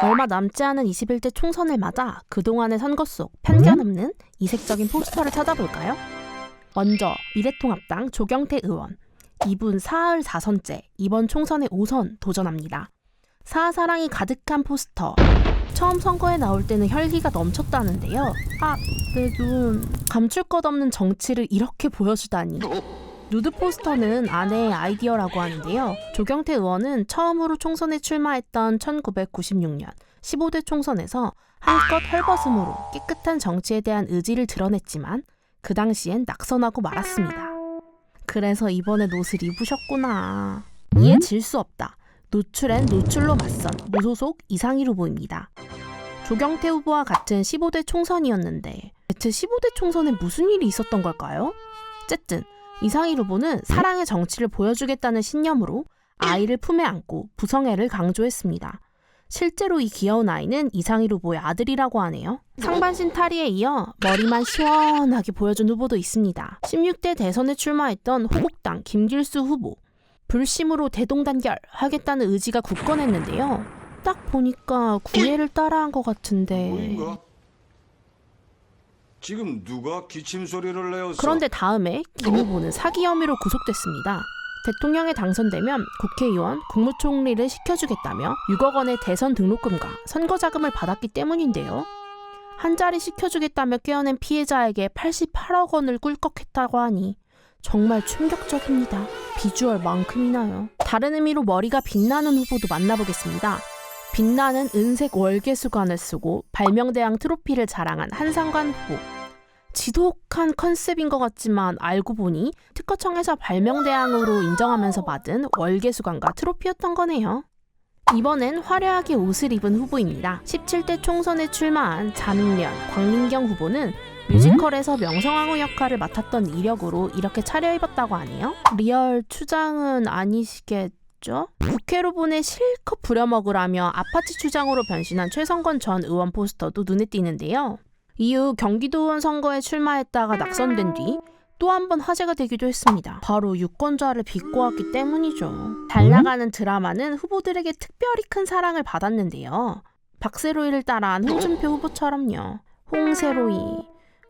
얼마 남지 않은 21대 총선을 맞아 그동안의 선거 속 편견 없는 이색적인 포스터를 찾아볼까요? 먼저 미래통합당 조경태 의원. 이분 사흘 4선째 이번 총선에 5선 도전합니다. 사사랑이 가득한 포스터. 처음 선거에 나올 때는 혈기가 넘쳤다는데요. 내 눈. 감출 것 없는 정치를 이렇게 보여주다니. 누드 포스터는 아내의 아이디어라고 하는데요. 조경태 의원은 처음으로 총선에 출마했던 1996년 15대 총선에서 한껏 헐벗음으로 깨끗한 정치에 대한 의지를 드러냈지만 그 당시엔 낙선하고 말았습니다. 그래서 이번에 옷을 입으셨구나. 이에 질 수 없다. 노출엔 노출로 맞선 무소속 이상일 후보입니다. 조경태 후보와 같은 15대 총선이었는데 대체 15대 총선에 무슨 일이 있었던 걸까요? 어쨌든 이상일 후보는 사랑의 정치를 보여주겠다는 신념으로 아이를 품에 안고 부성애를 강조했습니다. 실제로 이 귀여운 아이는 이상일 후보의 아들이라고 하네요. 상반신 탈의에 이어 머리만 시원하게 보여준 후보도 있습니다. 16대 대선에 출마했던 호국당 김길수 후보. 불심으로 대동단결 하겠다는 의지가 굳건했는데요. 딱 보니까 구애를 따라한 것 같은데. 뭐인가? 지금 누가 기침 소리를 내었어? 그런데 다음에 김 후보는 사기 혐의로 구속됐습니다. 대통령에 당선되면 국회의원, 국무총리를 시켜주겠다며 6억 원의 대선 등록금과 선거자금을 받았기 때문인데요. 한 자리 시켜주겠다며 껴어낸 피해자에게 88억 원을 꿀꺽했다고 하니 정말 충격적입니다. 비주얼만큼이나요. 다른 의미로 머리가 빛나는 후보도 만나보겠습니다. 빛나는 은색 월계수관을 쓰고 발명대왕 트로피를 자랑한 한상관 후보. 지독한 컨셉인 것 같지만 알고 보니 특허청에서 발명대왕으로 인정하면서 받은 월계수관과 트로피였던 거네요. 이번엔 화려하게 옷을 입은 후보입니다. 17대 총선에 출마한 자민련 광민경 후보는 뮤지컬에서 명성황후 역할을 맡았던 이력으로 이렇게 차려입었다고 하네요. 리얼 추장은 아니시겠죠? 국회로 보내 실컷 부려먹으라며 아파치 추장으로 변신한 최성건 전 의원 포스터도 눈에 띄는데요. 이후 경기도의원 선거에 출마했다가 낙선된 뒤 또 한 번 화제가 되기도 했습니다. 바로 유권자를 비꼬았기 때문이죠. 잘 나가는 드라마는 후보들에게 특별히 큰 사랑을 받았는데요. 박세로이를 따라한 홍준표 후보처럼요. 홍세로이.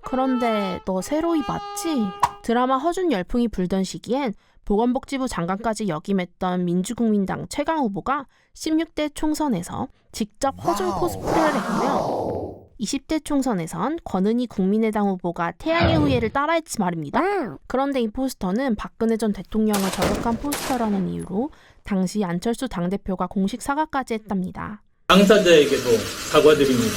그런데 너 세로이 맞지? 드라마 허준 열풍이 불던 시기엔 보건복지부 장관까지 역임했던 민주국민당 최강 후보가 16대 총선에서 직접 허준 코스프레를 했고요. 20대 총선에선 권은희 국민의당 후보가 태양의 후예를 따라했지 말입니다. 그런데 이 포스터는 박근혜 전 대통령을 저격한 포스터라는 이유로 당시 안철수 당대표가 공식 사과까지 했답니다. 당사자에게도 사과드립니다.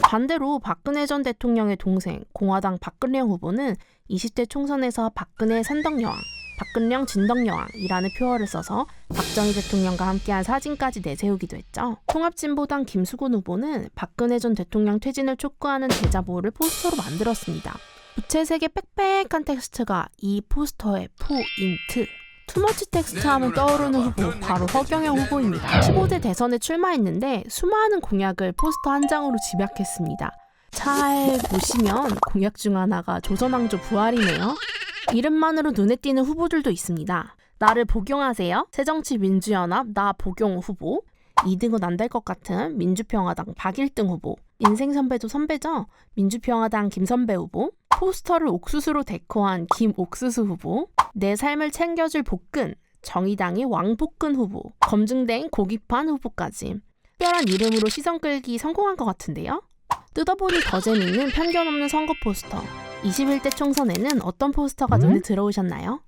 반대로 박근혜 전 대통령의 동생 공화당 박근령 후보는 20대 총선에서 박근혜 선덕여왕, 박근령 진덕여왕이라는 표어를 써서 박정희 대통령과 함께한 사진까지 내세우기도 했죠. 통합진보당 김수곤 후보는 박근혜 전 대통령 퇴진을 촉구하는 제자보호를 포스터로 만들었습니다. 부채색의 빽빽한 텍스트가 이 포스터의 포인트. 투머치 텍스트 하면 떠오르는 후보 바로 허경영 후보입니다. 15대 대선에 출마했는데 수많은 공약을 포스터 한 장으로 집약했습니다. 잘 보시면 공약 중 하나가 조선왕조 부활이네요. 이름만으로 눈에 띄는 후보들도 있습니다. 나를 복용하세요. 새정치민주연합 나 복용 후보. 2등은 안 될 것 같은 민주평화당 박일등 후보. 인생 선배도 선배죠. 민주평화당 김선배 후보. 포스터를 옥수수로 데코한 김옥수수 후보. 내 삶을 챙겨줄 복근. 정의당의 왕복근 후보. 검증된 고기판 후보까지. 특별한 이름으로 시선 끌기 성공한 것 같은데요. 뜯어보니 더 재밌는 편견 없는 선거 포스터. 21대 총선에는 어떤 포스터가 눈에 들어오셨나요?